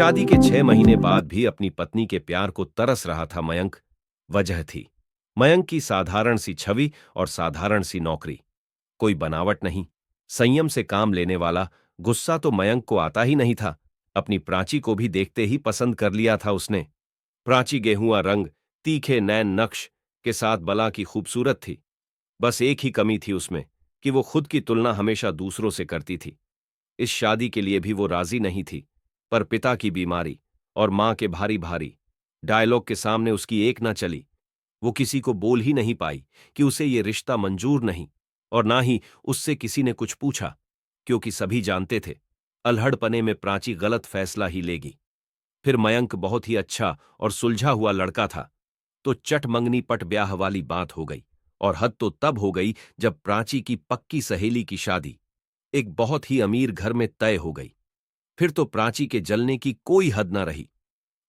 शादी के 6 महीने बाद भी अपनी पत्नी के प्यार को तरस रहा था मयंक। वजह थी मयंक की साधारण सी छवि और साधारण सी नौकरी। कोई बनावट नहीं, संयम से काम लेने वाला। गुस्सा तो मयंक को आता ही नहीं था। अपनी प्राची को भी देखते ही पसंद कर लिया था उसने। प्राची गेहुआ रंग, तीखे नैन नक्श के साथ बला की खूबसूरत थी। बस एक ही कमी थी उसमें कि वो खुद की तुलना हमेशा दूसरों से करती थी। इस शादी के लिए भी वो राजी नहीं थी, पर पिता की बीमारी और मां के भारी भारी डायलॉग के सामने उसकी एक ना चली। वो किसी को बोल ही नहीं पाई कि उसे ये रिश्ता मंजूर नहीं, और ना ही उससे किसी ने कुछ पूछा, क्योंकि सभी जानते थे अल्हड़पने में प्राची गलत फैसला ही लेगी। फिर मयंक बहुत ही अच्छा और सुलझा हुआ लड़का था, तो चट मंगनी पट ब्याह वाली बात हो गई। और हद तो तब हो गई जब प्राची की पक्की सहेली की शादी एक बहुत ही अमीर घर में तय हो गई। फिर तो प्राची के जलने की कोई हद न रही।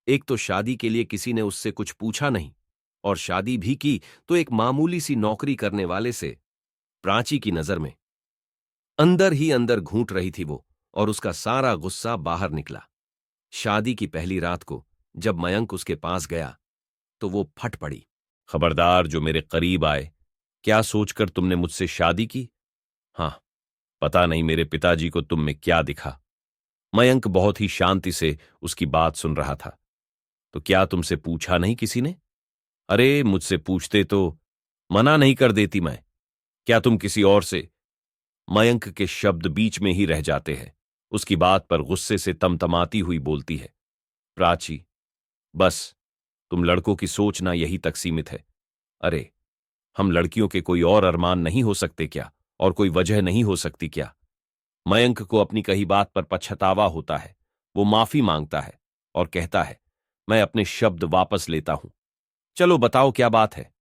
एक तो शादी के लिए किसी ने उससे कुछ पूछा नहीं, और शादी भी की तो एक मामूली सी नौकरी करने वाले से। प्राची की नजर में अंदर ही अंदर घूंट रही थी वो, और उसका सारा गुस्सा बाहर निकला। शादी की पहली रात को जब मयंक उसके पास गया तो वो फट पड़ी। खबरदार जो मेरे करीब आए। क्या सोचकर तुमने मुझसे शादी की? हाँ, पता नहीं मेरे पिताजी को तुम में क्या दिखा। मयंक बहुत ही शांति से उसकी बात सुन रहा था। तो क्या तुमसे पूछा नहीं किसी ने? अरे मुझसे पूछते तो मना नहीं कर देती मैं। क्या तुम किसी और से? मयंक के शब्द बीच में ही रह जाते हैं। उसकी बात पर गुस्से से तमतमाती हुई बोलती है, प्राची, बस, तुम लड़कों की सोच ना यही तक सीमित है। अरे, हम लड़कियों के कोई और अरमान नहीं हो सकते क्या? और कोई वजह नहीं हो सकती क्या? मयंक को अपनी कही बात पर पछतावा होता है। वो माफी मांगता है और कहता है, मैं अपने शब्द वापस लेता हूं। चलो बताओ क्या बात है?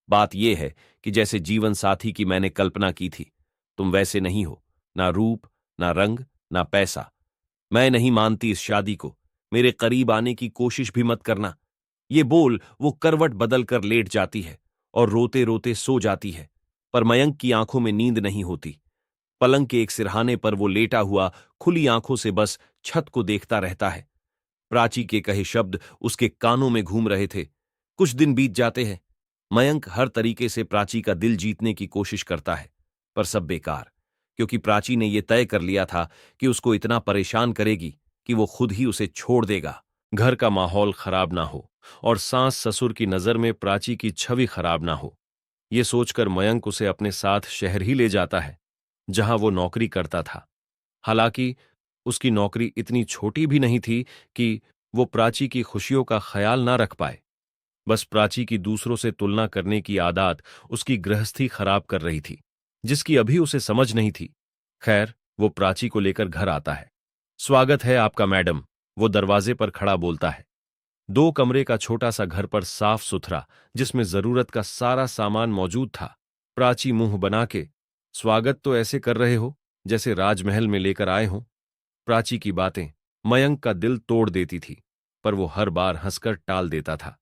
बात यह है कि जैसे जीवन साथी की मैंने कल्पना की थी, तुम वैसे नहीं हो। ना रूप, ना रंग, ना पैसा। मैं नहीं मानती इस शादी को। मेरे करीब आने की कोशिश भी मत करना। ये बोल वो करवट बदल कर लेट जाती है और रोते रोते सो जाती है। पर मयंक की आंखों में नींद नहीं होती। पलंग के एक सिरहाने पर वो लेटा हुआ खुली आंखों से बस छत को देखता रहता है। प्राची के कहे शब्द उसके कानों में घूम रहे थे। कुछ दिन बीत जाते हैं। मयंक हर तरीके से प्राची का दिल जीतने की कोशिश करता है, पर सब बेकार, क्योंकि प्राची ने यह तय कर लिया था कि उसको इतना परेशान करेगी कि वो खुद ही उसे छोड़ देगा। घर का माहौल खराब ना हो और सास ससुर की नजर में प्राची की छवि खराब ना हो, ये सोचकर मयंक उसे अपने साथ शहर ही ले जाता है जहां वो नौकरी करता था। हालांकि उसकी नौकरी इतनी छोटी भी नहीं थी कि वो प्राची की खुशियों का ख्याल ना रख पाए। बस प्राची की दूसरों से तुलना करने की आदत उसकी गृहस्थी खराब कर रही थी, जिसकी अभी उसे समझ नहीं थी। खैर, वो प्राची को लेकर घर आता है। स्वागत है आपका मैडम, वो दरवाजे पर खड़ा बोलता है। 2 कमरे का छोटा सा घर पर साफ सुथरा, जिसमें जरूरत का सारा सामान मौजूद था। प्राची मुंह बना के, स्वागत तो ऐसे कर रहे हो जैसे राजमहल में लेकर आए हों। प्राची की बातें मयंक का दिल तोड़ देती थी, पर वो हर बार हंसकर टाल देता था।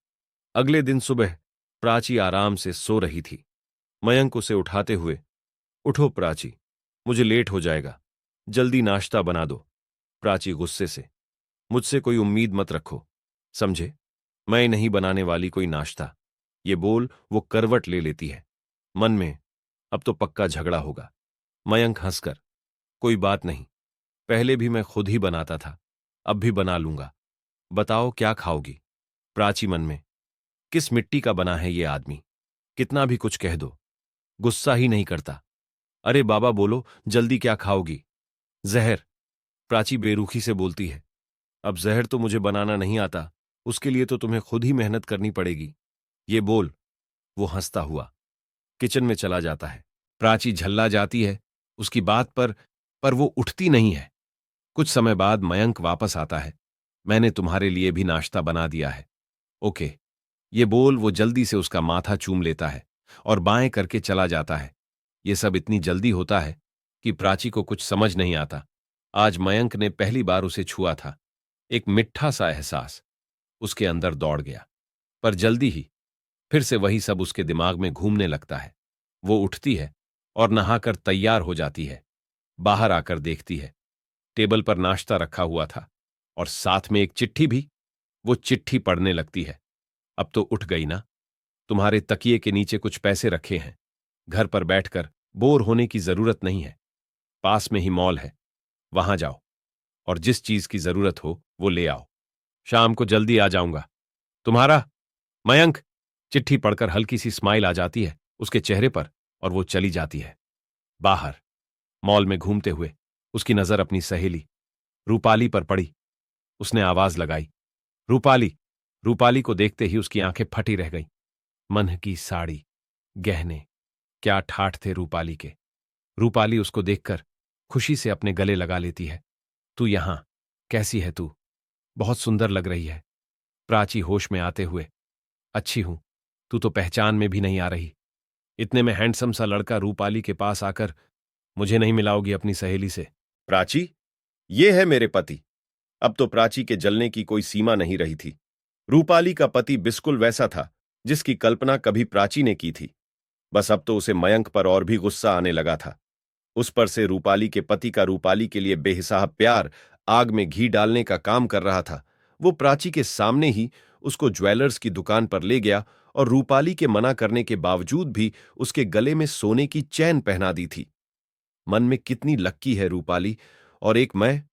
अगले दिन सुबह प्राची आराम से सो रही थी। मयंक उसे उठाते हुए, उठो प्राची, मुझे लेट हो जाएगा, जल्दी नाश्ता बना दो। प्राची गुस्से से, मुझसे कोई उम्मीद मत रखो, समझे? मैं नहीं बनाने वाली कोई नाश्ता। ये बोल वो करवट ले लेती है। मन में, अब तो पक्का झगड़ा होगा। मयंक हंसकर, कोई बात नहीं, पहले भी मैं खुद ही बनाता था, अब भी बना लूंगा। बताओ क्या खाओगी? प्राची मन में, किस मिट्टी का बना है ये आदमी? कितना भी कुछ कह दो, गुस्सा ही नहीं करता। अरे बाबा बोलो, जल्दी क्या खाओगी? जहर, प्राची बेरुखी से बोलती है। अब जहर तो मुझे बनाना नहीं आता, उसके लिए तो तुम्हें खुद ही मेहनत करनी पड़ेगी। ये बोल वो हंसता हुआ किचन में चला जाता है। प्राची झल्ला जाती है उसकी बात पर वो उठती नहीं है। कुछ समय बाद मयंक वापस आता है। मैंने तुम्हारे लिए भी नाश्ता बना दिया है। ओके, ये बोल वो जल्दी से उसका माथा चूम लेता है और बाएं करके चला जाता है। ये सब इतनी जल्दी होता है कि प्राची को कुछ समझ नहीं आता। आज मयंक ने पहली बार उसे छुआ था। एक मिठा सा एहसास उसके अंदर दौड़ गया, पर जल्दी ही फिर से वही सब उसके दिमाग में घूमने लगता है। वो उठती है और नहाकर तैयार हो जाती है। बाहर आकर देखती है टेबल पर नाश्ता रखा हुआ था। और साथ में एक चिट्ठी भी। वो चिट्ठी पढ़ने लगती है। अब तो उठ गई ना? तुम्हारे तकिए के नीचे कुछ पैसे रखे हैं। घर पर बैठकर बोर होने की जरूरत नहीं है। पास में ही मॉल है, वहां जाओ और जिस चीज की जरूरत हो वो ले आओ। शाम को जल्दी आ जाऊंगा। तुम्हारा मयंक। चिट्ठी पढ़कर हल्की सी स्माइल आ जाती है उसके चेहरे पर और वो चली जाती है। बाहर मॉल में घूमते हुए उसकी नजर अपनी सहेली रूपाली पर पड़ी। उसने आवाज लगाई, रूपाली। रूपाली को देखते ही उसकी आंखें फटी रह गईं। मन की साड़ी, गहने, क्या ठाठ थे रूपाली के। रूपाली उसको देखकर खुशी से अपने गले लगा लेती है। तू यहां, कैसी है तू? बहुत सुंदर लग रही है। प्राची होश में आते हुए, अच्छी हूं, तू तो पहचान में भी नहीं आ रही। इतने में हैंडसम सा लड़का रूपाली के पास आकर, मुझे नहीं मिलाओगी अपनी सहेली से? प्राची, ये है मेरे पति। अब तो प्राची के जलने की कोई सीमा नहीं रही थी। रूपाली का पति बिल्कुल वैसा था जिसकी कल्पना कभी प्राची ने की थी। बस अब तो उसे मयंक पर और भी गुस्सा आने लगा था। उस पर से रूपाली के पति का रूपाली के लिए बेहिसाब प्यार आग में घी डालने का काम कर रहा था। वो प्राची के सामने ही उसको ज्वेलर्स की दुकान पर ले गया और रूपाली के मना करने के बावजूद भी उसके गले में सोने की चैन पहना दी थी। मन में कितनी लक्की है रूपाली, और एक मैं,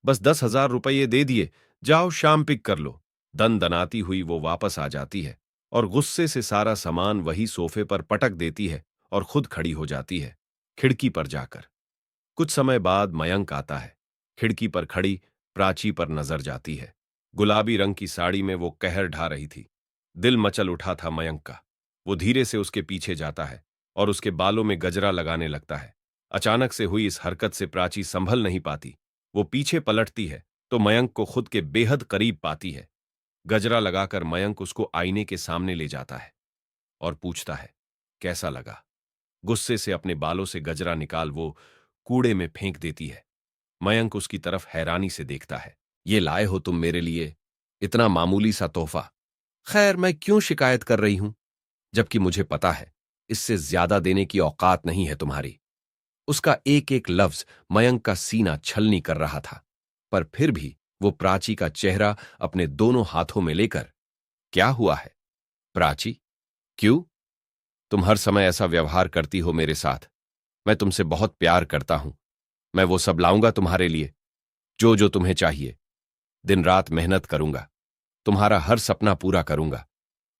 बस 10,000 रुपये दे दिए, जाओ शाम पिक कर लो। दन दनाती हुई वो वापस आ जाती है और गुस्से से सारा सामान वही सोफे पर पटक देती है और खुद खड़ी हो जाती है खिड़की पर जाकर। कुछ समय बाद मयंक आता है। खिड़की पर खड़ी प्राची पर नजर जाती है। गुलाबी रंग की साड़ी में वो कहर ढा रही थी। दिल मचल उठा था मयंक का। वो धीरे से उसके पीछे जाता है और उसके बालों में गजरा लगाने लगता है। अचानक से हुई इस हरकत से प्राची संभल नहीं पाती। वो पीछे पलटती है तो मयंक को खुद के बेहद करीब पाती है। गजरा लगाकर मयंक उसको आईने के सामने ले जाता है और पूछता है, कैसा लगा? गुस्से से अपने बालों से गजरा निकाल वो कूड़े में फेंक देती है। मयंक उसकी तरफ हैरानी से देखता है। ये लाए हो तुम मेरे लिए इतना मामूली सा तोहफा? खैर, मैं क्यों शिकायत कर रही हूं, जबकि मुझे पता है इससे ज्यादा देने की औकात नहीं है तुम्हारी। उसका एक एक लफ्ज मयंक का सीना छलनी कर रहा था, पर फिर भी वो प्राची का चेहरा अपने दोनों हाथों में लेकर, क्या हुआ है प्राची? क्यों तुम हर समय ऐसा व्यवहार करती हो मेरे साथ? मैं तुमसे बहुत प्यार करता हूं। मैं वो सब लाऊंगा तुम्हारे लिए, जो जो तुम्हें चाहिए। दिन रात मेहनत करूंगा, तुम्हारा हर सपना पूरा करूंगा।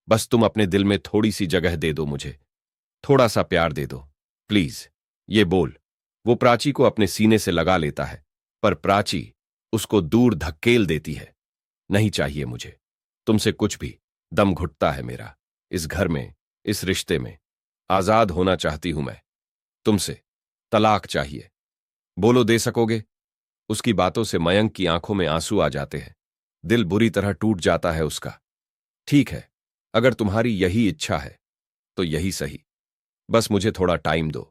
बस तुम अपने दिल में थोड़ी सी जगह दे दो मुझे, थोड़ा सा प्यार दे दो, प्लीज। ये बोल वो प्राची को अपने सीने से लगा लेता है, पर प्राची उसको दूर धकेल देती है। नहीं चाहिए मुझे तुमसे कुछ भी। दम घुटता है मेरा इस घर में, इस रिश्ते में। आजाद होना चाहती हूं मैं तुमसे। तलाक चाहिए। बोलो, दे सकोगे? उसकी बातों से मयंक की आंखों में आंसू आ जाते हैं। दिल बुरी तरह टूट जाता है उसका। ठीक है, अगर तुम्हारी यही इच्छा है तो यही सही। बस मुझे थोड़ा टाइम दो,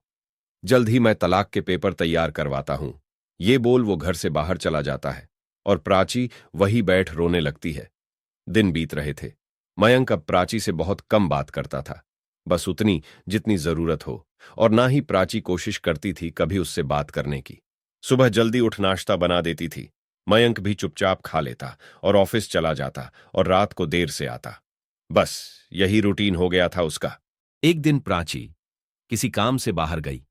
जल्द ही मैं तलाक के पेपर तैयार करवाता हूं। ये बोल वो घर से बाहर चला जाता है और प्राची वही बैठ रोने लगती है। दिन बीत रहे थे। मयंक अब प्राची से बहुत कम बात करता था, बस उतनी जितनी जरूरत हो, और ना ही प्राची कोशिश करती थी कभी उससे बात करने की। सुबह जल्दी उठ नाश्ता बना देती थी। मयंक भी चुपचाप खा लेता और ऑफिस चला जाता और रात को देर से आता। बस यही रूटीन हो गया था उसका। एक दिन प्राची किसी काम से बाहर गई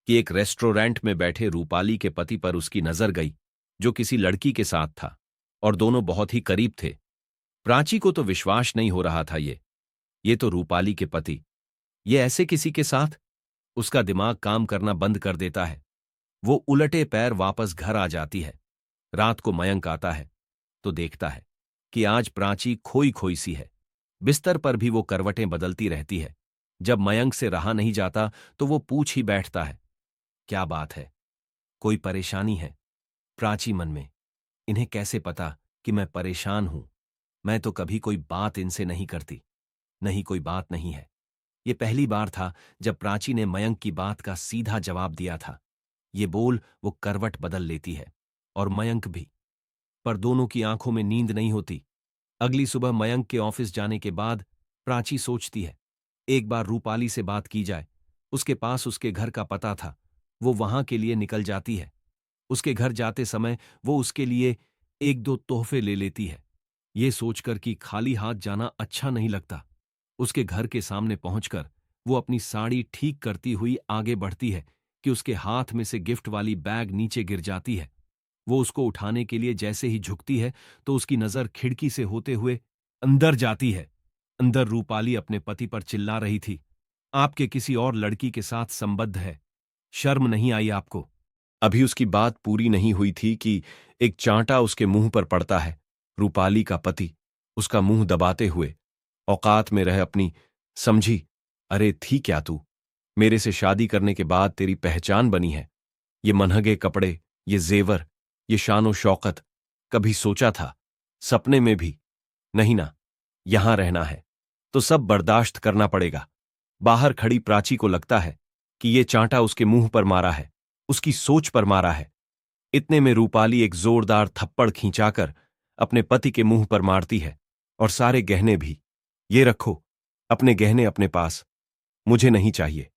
कि एक रेस्टोरेंट में बैठे रूपाली के पति पर उसकी नजर गई, जो किसी लड़की के साथ था और दोनों बहुत ही करीब थे। प्राची को तो विश्वास नहीं हो रहा था। ये तो रूपाली के पति, ये ऐसे किसी के साथ? उसका दिमाग काम करना बंद कर देता है। वो उलटे पैर वापस घर आ जाती है। रात को मयंक आता है तो देखता है कि आज प्राची खोई खोई सी है। बिस्तर पर भी वो करवटें बदलती रहती है। जब मयंक से रहा नहीं जाता तो वो पूछ ही बैठता है, क्या बात है? कोई परेशानी है? प्राची मन में, इन्हें कैसे पता कि मैं परेशान हूं? मैं तो कभी कोई बात इनसे नहीं करती। नहीं, कोई बात नहीं है। ये पहली बार था जब प्राची ने मयंक की बात का सीधा जवाब दिया था। ये बोल वो करवट बदल लेती है और मयंक भी, पर दोनों की आंखों में नींद नहीं होती। अगली सुबह मयंक के ऑफिस जाने के बाद प्राची सोचती है, एक बार रूपाली से बात की जाए। उसके पास उसके घर का पता था। वो वहां के लिए निकल जाती है। उसके घर जाते समय वो उसके लिए एक दो तोहफे ले लेती है, ये सोचकर कि खाली हाथ जाना अच्छा नहीं लगता। उसके घर के सामने पहुंचकर वो अपनी साड़ी ठीक करती हुई आगे बढ़ती है कि उसके हाथ में से गिफ्ट वाली बैग नीचे गिर जाती है। वो उसको उठाने के लिए जैसे ही झुकती है तो उसकी नजर खिड़की से होते हुए अंदर जाती है। अंदर रूपाली अपने पति पर चिल्ला रही थी, आपके किसी और लड़की के साथ संबद्ध है, शर्म नहीं आई आपको? अभी उसकी बात पूरी नहीं हुई थी कि एक चांटा उसके मुंह पर पड़ता है। रूपाली का पति उसका मुंह दबाते हुए, औकात में रह अपनी, समझी? अरे थी क्या तू? मेरे से शादी करने के बाद तेरी पहचान बनी है। ये मनहगे कपड़े, ये जेवर, ये शानो शौकत, कभी सोचा था? सपने में भी नहीं ना। यहां रहना है तो सब बर्दाश्त करना पड़ेगा। बाहर खड़ी प्राची को लगता है कि ये चांटा उसके मुंह पर मारा है, उसकी सोच पर मारा है। इतने में रूपाली एक जोरदार थप्पड़ खींचाकर अपने पति के मुंह पर मारती है, और सारे गहने भी। ये रखो, अपने गहने अपने पास, मुझे नहीं चाहिए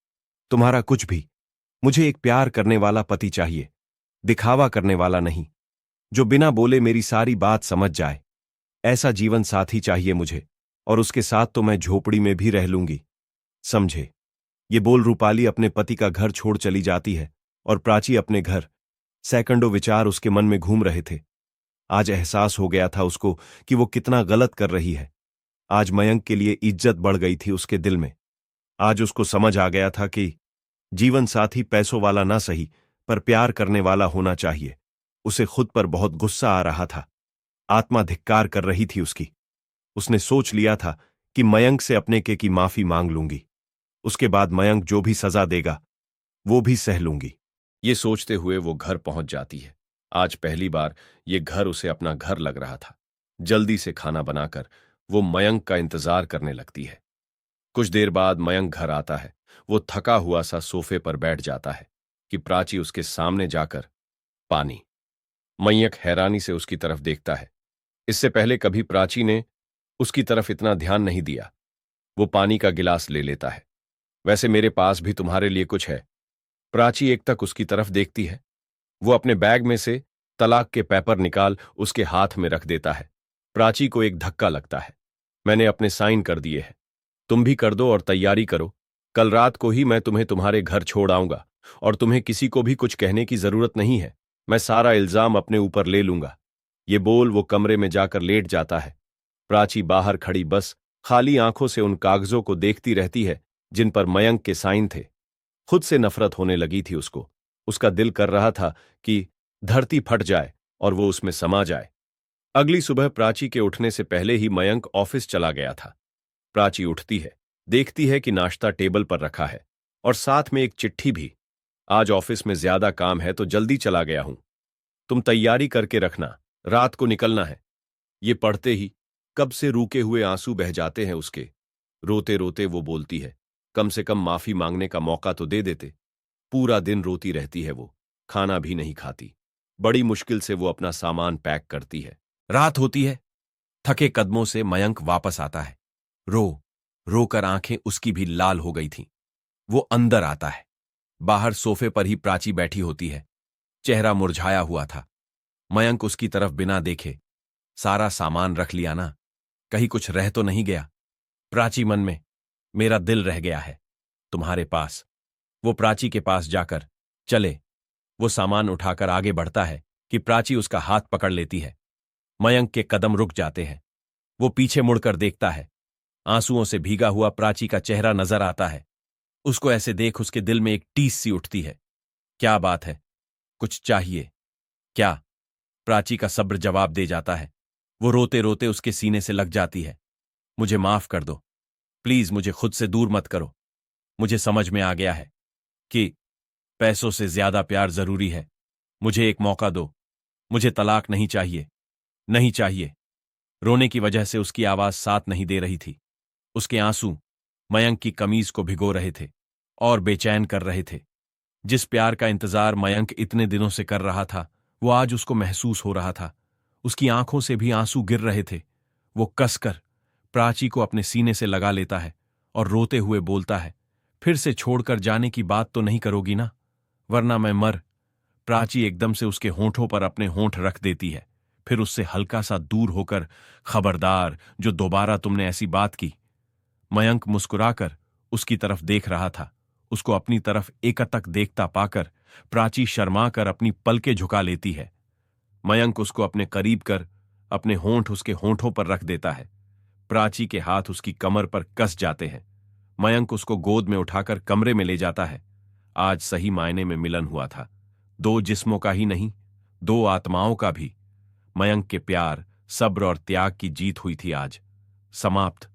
तुम्हारा कुछ भी। मुझे एक प्यार करने वाला पति चाहिए, दिखावा करने वाला नहीं, जो बिना बोले मेरी सारी बात समझ जाए। ऐसा जीवन साथी चाहिए मुझे, और उसके साथ तो मैं झोपड़ी में भी रह लूंगी, समझे? ये बोल रूपाली अपने पति का घर छोड़ चली जाती है, और प्राची अपने घर। सैकंडों विचार उसके मन में घूम रहे थे। आज एहसास हो गया था उसको कि वो कितना गलत कर रही है। आज मयंक के लिए इज्जत बढ़ गई थी उसके दिल में। आज उसको समझ आ गया था कि जीवन साथी पैसों वाला ना सही, पर प्यार करने वाला होना चाहिए। उसे खुद पर बहुत गुस्सा आ रहा था। आत्मा धिक्कार कर रही थी उसकी। उसने सोच लिया था कि मयंक से अपने के की माफी मांग लूंगी। उसके बाद मयंक जो भी सजा देगा वो भी सह लूंगी। ये सोचते हुए वो घर पहुंच जाती है। आज पहली बार ये घर उसे अपना घर लग रहा था। जल्दी से खाना बनाकर वो मयंक का इंतजार करने लगती है। कुछ देर बाद मयंक घर आता है। वो थका हुआ सा सोफे पर बैठ जाता है कि प्राची उसके सामने जाकर, पानी। मयंक हैरानी से उसकी तरफ देखता है। इससे पहले कभी प्राची ने उसकी तरफ इतना ध्यान नहीं दिया। वो पानी का गिलास ले लेता है। वैसे मेरे पास भी तुम्हारे लिए कुछ है। प्राची एक तक उसकी तरफ देखती है। वो अपने बैग में से तलाक के पेपर निकाल उसके हाथ में रख देता है। प्राची को एक धक्का लगता है। मैंने अपने साइन कर दिए हैं, तुम भी कर दो और तैयारी करो। कल रात को ही मैं तुम्हें तुम्हारे घर छोड़ आऊंगा, और तुम्हें किसी को भी कुछ कहने की जरूरत नहीं है। मैं सारा इल्जाम अपने ऊपर ले लूंगा। ये बोल वो कमरे में जाकर लेट जाता है। प्राची बाहर खड़ी बस खाली आंखों से उन कागजों को देखती रहती है जिन पर मयंक के साइन थे। खुद से नफरत होने लगी थी उसको। उसका दिल कर रहा था कि धरती फट जाए और वो उसमें समा जाए। अगली सुबह प्राची के उठने से पहले ही मयंक ऑफिस चला गया था। प्राची उठती है, देखती है कि नाश्ता टेबल पर रखा है, और साथ में एक चिट्ठी भी। आज ऑफिस में ज्यादा काम है तो जल्दी चला गया हूं। तुम तैयारी करके रखना, रात को निकलना है। ये पढ़ते ही कब से रुके हुए आंसू बह जाते हैं उसके। रोते रोते वो बोलती है, कम से कम माफी मांगने का मौका तो दे देते। पूरा दिन रोती रहती है वो, खाना भी नहीं खाती। बड़ी मुश्किल से वो अपना सामान पैक करती है। रात होती है। थके कदमों से मयंक वापस आता है। रोकर आंखें उसकी भी लाल हो गई थीं। वो अंदर आता है। बाहर सोफे पर ही प्राची बैठी होती है। चेहरा मुरझाया हुआ था। मयंक उसकी तरफ बिना देखे, सारा सामान रख लिया ना? कहीं कुछ रह तो नहीं गया? प्राची मन में, मेरा दिल रह गया है तुम्हारे पास। वो प्राची के पास जाकर, चले। वो सामान उठाकर आगे बढ़ता है कि प्राची उसका हाथ पकड़ लेती है। मयंक के कदम रुक जाते हैं। वो पीछे मुड़कर देखता है। आंसुओं से भीगा हुआ प्राची का चेहरा नजर आता है। उसको ऐसे देख उसके दिल में एक टीस सी उठती है। क्या बात है? कुछ चाहिए क्या? प्राची का सब्र जवाब दे जाता है। वो रोते रोते उसके सीने से लग जाती है। मुझे माफ कर दो, प्लीज मुझे खुद से दूर मत करो। मुझे समझ में आ गया है कि पैसों से ज्यादा प्यार जरूरी है। मुझे एक मौका दो। मुझे तलाक नहीं चाहिए, नहीं चाहिए। रोने की वजह से उसकी आवाज साथ नहीं दे रही थी। उसके आंसू मयंक की कमीज को भिगो रहे थे और बेचैन कर रहे थे। जिस प्यार का इंतजार मयंक इतने दिनों से कर रहा था, वो आज उसको महसूस हो रहा था। उसकी आंखों से भी आंसू गिर रहे थे। वो कसकर प्राची को अपने सीने से लगा लेता है और रोते हुए बोलता है, फिर से छोड़कर जाने की बात तो नहीं करोगी ना? वरना मैं मर। प्राची एकदम से उसके होंठों पर अपने होंठ रख देती है, फिर उससे हल्का सा दूर होकर, खबरदार जो दोबारा तुमने ऐसी बात की। मयंक मुस्कुराकर उसकी तरफ देख रहा था। उसको अपनी तरफ एकटक देखता पाकर प्राची शर्मा कर अपनी पलकें झुका लेती है। मयंक उसको अपने करीब कर अपने होंठ उसके होंठों पर रख देता है। प्राची के हाथ उसकी कमर पर कस जाते हैं। मयंक उसको गोद में उठाकर कमरे में ले जाता है। आज सही मायने में मिलन हुआ था, दो जिस्मों का ही नहीं, दो आत्माओं का भी। मयंक के प्यार, सब्र और त्याग की जीत हुई थी आज। समाप्त।